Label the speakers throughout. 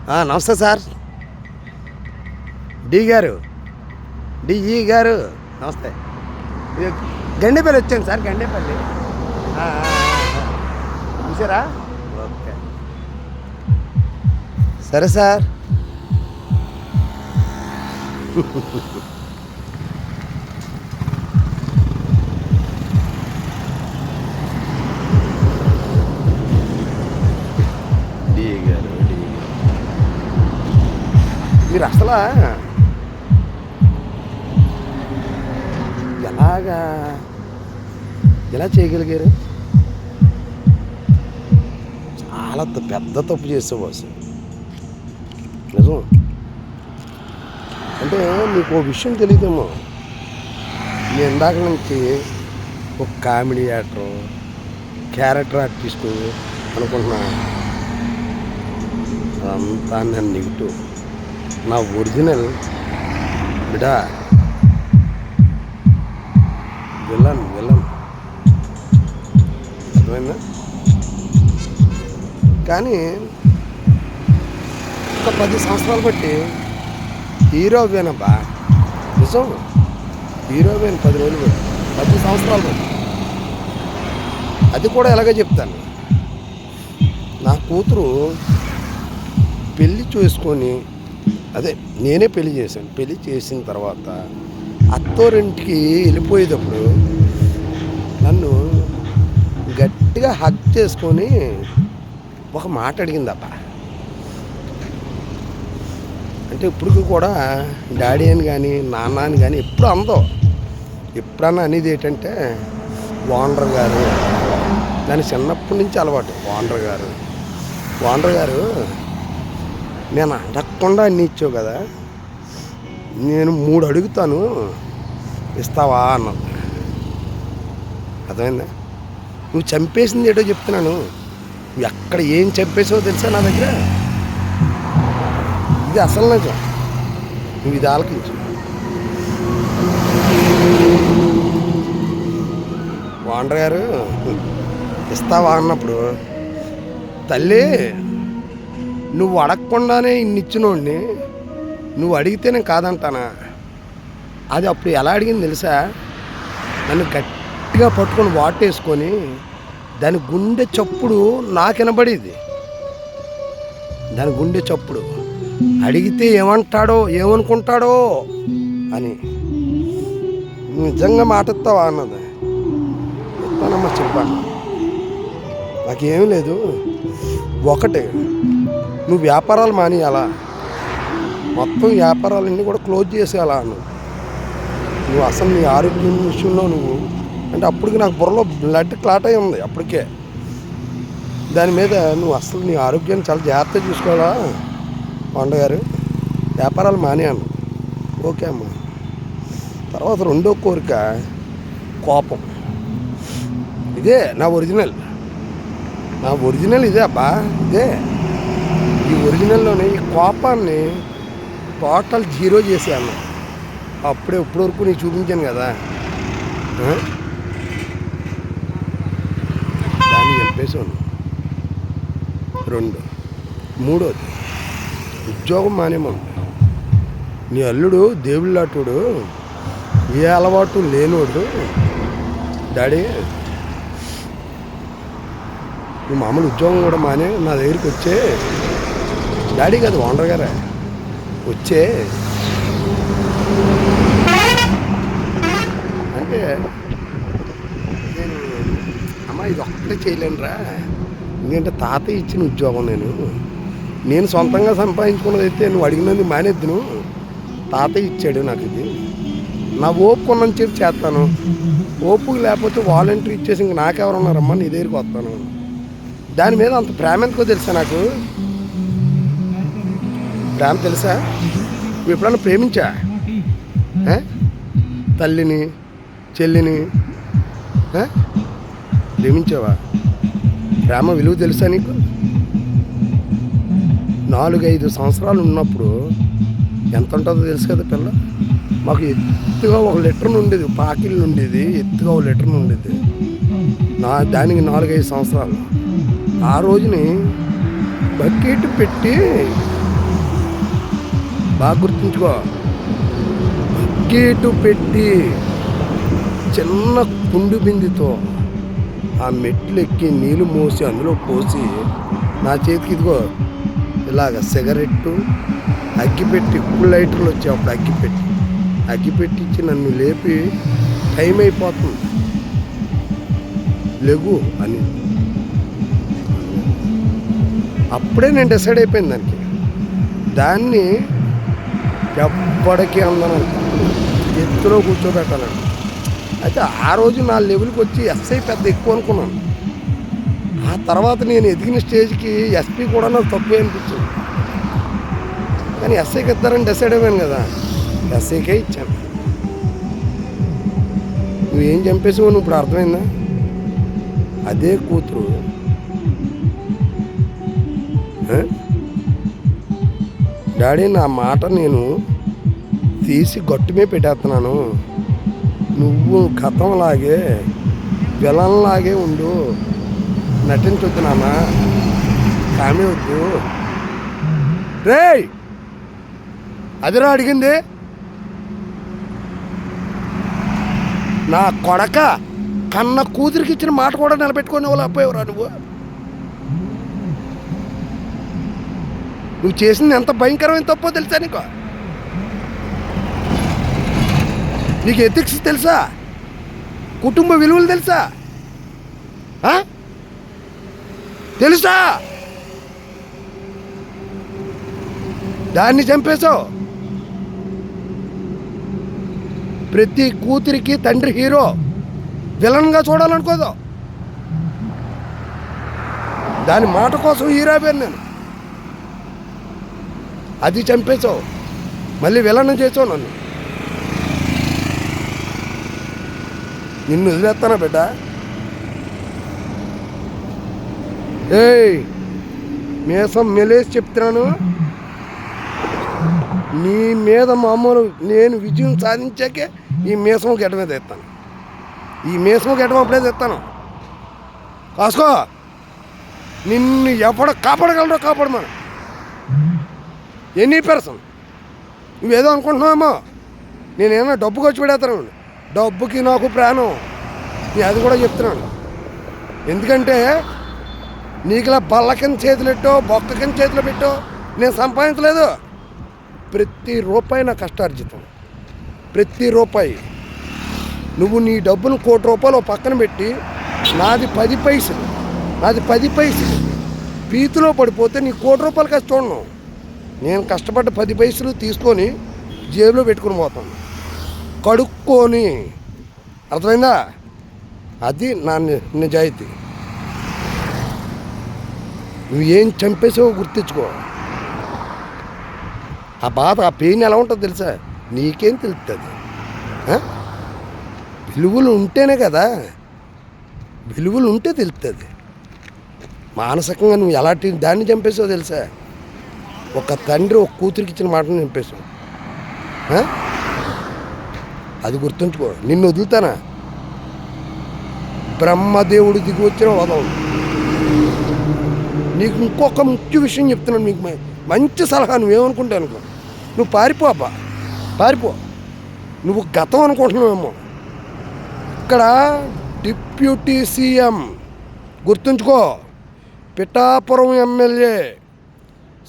Speaker 1: నమస్తే sir. DE గారు నమస్తే. గండేపల్లి వచ్చాను సార్, గండేపల్లి. చూసారా? ఓకే సరే సార్. మీరు అసలు ఎలా చేయగలిగారు? చాలా పెద్ద తప్పు చేసావు అసలు, నిజం. అంటే నీకు ఓ విషయం తెలియదేమో, నేను ఇందాక నుంచి ఒక కామెడీ యాక్టరు, క్యారెక్టర్ ఆర్టిస్టు అనుకుంటున్నా. అదంతా నేను నెగిటివ్. నా ఒరిజినల్ బిడా విలన్. అర్థమైందా? కానీ ఒక 10 సంవత్సరాలు బట్టి హీరోవేనబ్బా, నిజం. హీరోవేన్ 10 రోజులు బట్టి, 10 సంవత్సరాలు బట్టి. అది కూడా ఎలాగో చెప్తాను. నా కూతురు పెళ్ళి చేసుకొని, అదే నేనే పెళ్లి చేశాను. పెళ్లి చేసిన తర్వాత అత్తోరింటికి వెళ్ళిపోయేటప్పుడు నన్ను గట్టిగా హగ్ చేసుకొని ఒక మాట అడిగిందబ్బా. అంటే ఇప్పుడు కూడా డాడీ అని కానీ నాన్న అని కానీ ఎప్పుడు అందో. ఎప్పుడన్నా అనేది ఏంటంటే ఓనర్ గారు, దాని చిన్నప్పటి నుంచి అలవాటు. ఓనర్ గారు నేను అడగకుండా అన్నీ ఇచ్చావు కదా, నేను 3 అడుగుతాను, ఇస్తావా అన్నాను. అర్థమైందా? నువ్వు చంపేసింది ఏటో చెప్తున్నాను. నువ్వు ఎక్కడ ఏం చంపేసావో తెలుసా నా దగ్గర? ఇది అసలు నిజం. నువ్వు ఇది ఆలకించు. ఓనర్ గారు ఇస్తావా అన్నప్పుడు, తల్లి నువ్వు అడగకుండానే ఇన్నిచ్చినోడిని నువ్వు అడిగితే నేను కాదంటానా? అది అప్పుడు ఎలా అడిగింది తెలుసా? నన్ను గట్టిగా పట్టుకొని వాటేసుకొని దాని గుండె చప్పుడు నాకు వినబడేది. దాని గుండె చప్పుడు అడిగితే ఏమంటాడో ఏమనుకుంటాడో అని. నువ్వు నిజంగా మాట్లాడతావా అన్నది. చెప్తానమ్మా, చెప్పాను. నాకేమీ లేదు. ఒకటి, నువ్వు వ్యాపారాలు మానేయాలా, మొత్తం వ్యాపారాలన్నీ కూడా క్లోజ్ చేసేయాలా అన్నావు. నువ్వు అసలు నీ ఆరోగ్యం విషయంలో నువ్వు అంటే అప్పటికి నాకు బుర్రలో బ్లడ్ క్లాట్ అయి ఉంది అప్పటికే. దాని మీద నువ్వు అసలు నీ ఆరోగ్యాన్ని చాలా జాగ్రత్తగా చూసుకోవాలా ఓనర్ గారు, వ్యాపారాలు మానేయాను. ఓకే అమ్మా. తర్వాత రెండో కోరిక కోపం. ఇదే నా ఒరిజినల్ ఇదే అబ్బా, ఇదే. ఈ ఒరిజినల్లోనే ఈ కోపాన్ని టోటల్ 0 చేసాను. అప్పుడే ఇప్పుడు వరకు నీకు చూపించాను కదా. దాన్ని చంపేసాను. 2, 3వది ఉద్యోగం మానేమను. నీ అల్లుడు దేవుళ్ళాటుడు, ఏ అలవాటు లేనోడు. డాడీ నీ మామూలు ఉద్యోగం కూడా మానే నా దగ్గరికి వచ్చే. డాడీ కాదు, ఓనర్ గారే వచ్చే అంటే నేను అమ్మ ఇది ఒక్కటే చేయలేనురా. ఎందుకంటే తాతయ్య ఇచ్చిన ఉద్యోగం నేను సొంతంగా సంపాదించుకున్నది అయితే నువ్వు అడిగినది మానేద్దును. తాతయ్య ఇచ్చాడు నాకు ఇది. నా ఓపుకు ఉన్నని చెప్పి చేస్తాను. ఓపుకు లేకపోతే వాలంటీర్ ఇచ్చేసి ఇంక నాకెవరున్నారమ్మా నీ దగ్గరికి వస్తాను. దాని మీద అంత ప్రేమ ఎందుకో తెలుసా నాకు. ప్రేమ తెలుసా? నువ్వు ఎప్పుడన్నా ప్రేమించా? తల్లిని, చెల్లిని ప్రేమించావా? ప్రేమ విలువ తెలుసా నీకు? 4-5 సంవత్సరాలు ఉన్నప్పుడు ఎంత ఉంటుందో తెలుసు కదా పిల్ల. మాకు ఎత్తుగా 1 లీటర్ ఉండేది, పాకిళ్ళు ఉండేది, ఎత్తుగా 1 లీటర్ ఉండేది. దానికి 4-5 సంవత్సరాలు. ఆ రోజుని బకెట్ పెట్టి బాగా గుర్తుంచుకో. బకెట్ పెట్టి చిన్న కుండు బిందుతో ఆ మెట్లు ఎక్కి నీళ్ళు మోసి అందులో పోసి నా చేతికి ఇదిగో ఇలాగ సిగరెట్టు అగ్గిపెట్టి, ఇప్పుడు లైటర్లు వచ్చాయి అప్పుడు అగ్గిపెట్టి ఇచ్చి నన్ను లేపి టైం అయిపోతుంది లెగు అని. అప్పుడే నేను డిసైడ్ అయిపోయింది దాన్ని ఎప్పటికీ అందరం ఎత్తులో కూర్చోబెట్టాలండి. అయితే ఆ రోజు నా లెవెల్కి వచ్చి ఎస్ఐ పెద్ద ఎక్కువ అనుకున్నాను. ఆ తర్వాత నేను ఎదిగిన స్టేజ్కి ఎస్పీ కూడా నాకు తక్కువే అనిపించింది. కానీ ఎస్ఐకి ఇద్దారని డిసైడ్ అయ్యాను కదా, ఎస్ఐకే ఇచ్చాను. నువ్వేం చంపేసావు నువ్వు ఇప్పుడు అర్థమైందా? అదే కూతురు డాడీ నా మాట నేను తీసి గట్టుమే పెట్టేస్తున్నాను, నువ్వు గతంలాగే విలన్లాగే ఉండు, నటించొద్దు నాన్న, కామె వద్దు. రేయ్ అదిరా అడిగింది నా కొడక, కన్న కూతురికి ఇచ్చిన మాట కూడా నిలబెట్టుకొని వాళ్ళు అపోయేవరా నువ్వు చేసింది ఎంత భయంకరమైన తప్పో తెలుసా నీకు ఎథిక్స్ తెలుసా? కుటుంబ విలువలు తెలుసా? తెలుసా? దాన్ని చంపేశావు. ప్రతి కూతురికి తండ్రి హీరో, విలన్గా చూడాలనుకోదు. దాని మాట కోసం హీరో అయిపోయాను నేను. అది చంపేశావు, మళ్ళీ విలన్ చేసావు నన్ను. నిన్ను వదిలేస్తానా బిడ్డ? ఏయ్ మీసం మెలేసి చెప్తున్నాను, నీ మీద మామూలు నేను విజయం సాధించాకే ఈ మీసం గడ్డ మీద ఎత్తాను. ఈ మీసం గడ్డం అప్పుడే తెస్తాను. కాసుకో, నిన్ను ఎవడ కాపాడగలరో కాపాడమని. ఎనీ పర్సన్ నువ్వేదో అనుకుంటున్నావేమో నేనేమన్నా డబ్బు ఖర్చు పెడతాను. డబ్బుకి నాకు ప్రాణం, నేను అది కూడా చెప్తున్నాను. ఎందుకంటే నీకు ఇలా బల్ల కింద చేతులు పెట్టో, బొక్క కింద చేతులు పెట్టో నేను సంపాదించలేదు. ప్రతి రూపాయి నా కష్టార్జితం, ప్రతి రూపాయి. నువ్వు నీ డబ్బును ₹1,00,00,000 పక్కన పెట్టి నాది 10 పైసలు పీతులో పడిపోతే నీ ₹1,00,00,000 కష్టం ఉన్నావు. నేను కష్టపడ్డ 10 పైసలు తీసుకొని జేబులో పెట్టుకుని పోతాను, కడుక్కొని. అర్థమైందా? అది నా నిజాయితీ. నువ్వు ఏం చంపేసావో గుర్తించుకో. ఆ బాధ, ఆ పెయిన్ ఎలా ఉంటుందో తెలుసా? నీకేం తెలుస్తుంది? విలువలు ఉంటేనే కదా, విలువలు ఉంటే తెలుస్తుంది. మానసికంగా నువ్వు ఎలాంటి దాన్ని చంపేసావు తెలుసా? ఒక తండ్రి ఒక కూతురికి ఇచ్చిన మాటను చంపేసావు. అది గుర్తుంచుకో. నిన్ను వదులుతానా? బ్రహ్మదేవుడు దిగి వచ్చిన వదం. నీకు ఇంకొక ముఖ్య విషయం చెప్తున్నాను, మీకు మంచి సలహా. నువ్వేమనుకుంటే అనుకో, నువ్వు పారిపో. నువ్వు గతం అనుకుంటున్నావేమో. ఇక్కడ డిప్యూటీ సీఎం గుర్తుంచుకో, పిఠాపురం ఎమ్మెల్యే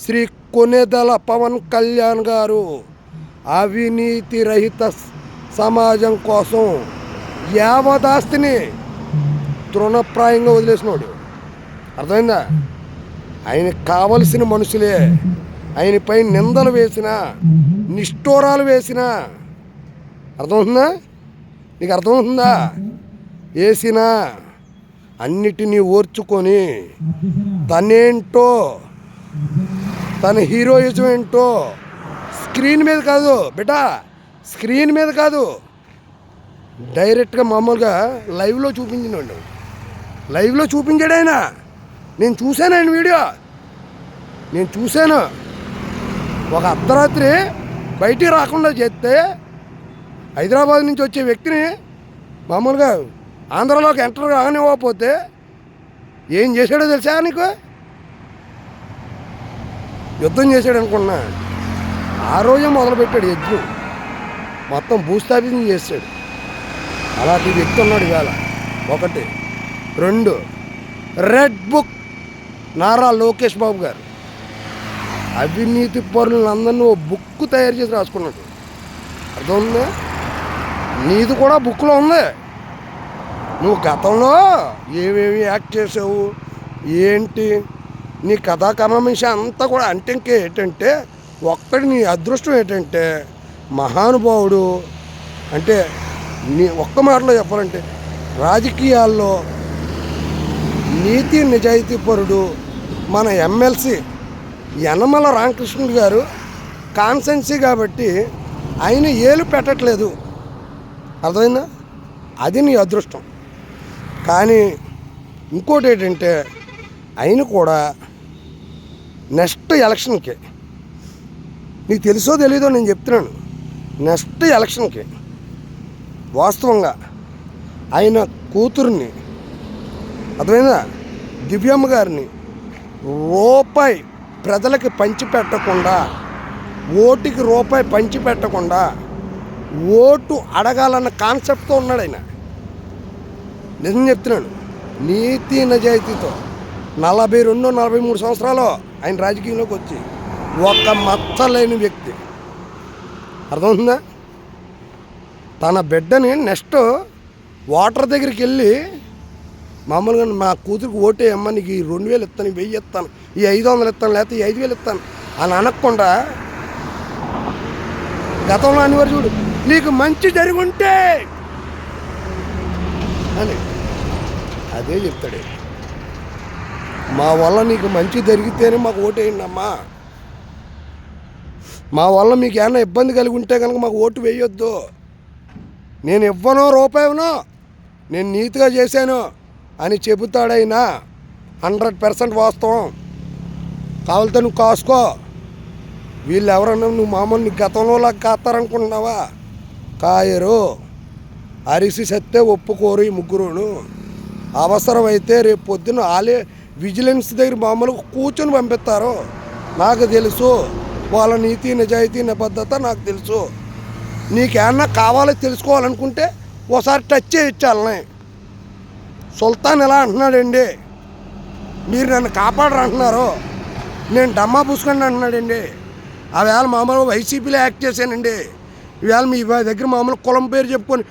Speaker 1: శ్రీ కొనెదల పవన్ కళ్యాణ్ గారు అవినీతి రహిత సమాజం కోసం యావదాస్తిని తృణప్రాయంగా వదిలేసినాడు. అర్థమైందా? ఆయనకు కావలసిన మనుషులే ఆయనపై నిందలు వేసినా, నిష్ఠూరాలు వేసినా, అర్థమవుతుందా? నీకు అర్థమవుతుందా? వేసినా అన్నిటినీ ఓర్చుకొని తనేంటో, తన హీరోయిజం ఏంటో స్క్రీన్ మీద కాదు బేటా, స్క్రీన్ మీద కాదు, డైరెక్ట్గా మామూలుగా లైవ్లో చూపించినాడు. లైవ్లో చూపించాడు ఆయన. నేను చూశాను ఆయన వీడియో, నేను చూశాను. ఒక అర్ధరాత్రి బయటికి రాకుండా చేస్తే హైదరాబాద్ నుంచి వచ్చే వ్యక్తిని మామూలుగా ఆంధ్రలోకి ఎంటర్ కానివ్వకపోతే ఏం చేశాడో తెలుసా నీకు? యుద్ధం చేశాడు అనుకున్నా. ఆ రోజే మొదలుపెట్టాడు యజ్ఞం, మొత్తం భూస్థాపితం చేశాడు. అలాంటి వ్యక్తి ఉన్నాడు ఇవాళ. ఒకటి. రెండు, రెడ్ బుక్ నారా లోకేష్ బాబు గారు అవినీతి పరులందరినీ ఓ బుక్ తయారు చేసి రాసుకున్నాడు. అర్థమవుతుందా? నీది కూడా బుక్లో ఉంది. నువ్వు గతంలో ఏమేమి యాక్ట్ చేసావు ఏంటి, నీ కథా కర్మమేష అంతా కూడా. అంటే ఏంటంటే ఒక్కటి నీ అదృష్టం ఏంటంటే మహానుభావుడు అంటే నీ ఒక్క మాటలో చెప్పాలంటే రాజకీయాల్లో నీతి నిజాయితీ పరుడు మన ఎమ్మెల్సీ యనమల రామకృష్ణుడు గారు కాన్సెన్సీ కాబట్టి ఆయన ఏలు పెట్టట్లేదు. అర్థమైందా? అది నీ అదృష్టం. కానీ ఇంకోటి ఏంటంటే ఆయన కూడా నెక్స్ట్ ఎలక్షన్కి, నీకు తెలుసో తెలీదో నేను చెప్తున్నాను, నెక్స్ట్ ఎలక్షన్కి వాస్తవంగా ఆయన కూతుర్ని, అర్థమైందా, దివ్యమ్మ గారిని రూపాయి ప్రజలకి పంచిపెట్టకుండా, ఓటుకి రూపాయి పంచిపెట్టకుండా ఓటు అడగాలన్న కాన్సెప్ట్తో ఉన్నాడు ఆయన. నిజం చెప్తున్నాను. నీతి నిజాయితీతో 42-43 సంవత్సరాలు ఆయన రాజకీయంలోకి వచ్చి ఒక్క మచ్చలేని వ్యక్తి. అర్థమవుతుందా? తన బిడ్డని నెక్స్ట్ ఓటర్ దగ్గరికి వెళ్ళి మామూలుగా మా కూతురికి ఓటేయమ్మా, నీకు ఈ 2000 ఇస్తాను, 1000 ఇస్తాను, ఈ 500 ఇస్తాను, లేకపోతే ఈ 5000 ఇస్తాను అని అనకుండా గతంలో అనివారు చూడు, నీకు మంచి జరుగుంటే అని అదే చెప్తాడు. మా వల్ల నీకు మంచి జరిగితేనే మాకు ఓటేయండి అమ్మా, మా వల్ల మీకు ఏమైనా ఇబ్బంది కలిగి ఉంటే కనుక మాకు ఓటు వేయొద్దు, నేను ఇవ్వను రూపాయనో, నేను నీతిగా చేశాను అని చెబుతాడైనా 100% వాస్తవం. కావాలితే నువ్వు కాసుకో. వీళ్ళు ఎవరన్నా నువ్వు మామూలు నీ గతంలోలా కాస్తారనుకుంటున్నావా? కాయరు. అరిసి సత్తే ఒప్పుకోరు ఈ ముగ్గురును. అవసరమైతే రేపు పొద్దున వాళ్ళే విజిలెన్స్ దగ్గర మామూలుగా కూర్చొని పంపిస్తారు. నాకు తెలుసు వాళ్ళ నీతి నిజాయితీ నిబద్ధత నాకు తెలుసు. నీకేమన్నా కావాలో తెలుసుకోవాలనుకుంటే ఒకసారి టచ్ చేయించాలని. సుల్తాన్ ఎలా అంటున్నాడండి, మీరు నన్ను కాపాడరు అంటున్నారు, నేను డమ్మా పూసుకొని అంటున్నాడండి. ఆ వేళ మామూలుగా వైసీపీలో యాక్ట్ చేశానండి, ఈవేళ మీ దగ్గర మామూలు కులం పేరు చెప్పుకొని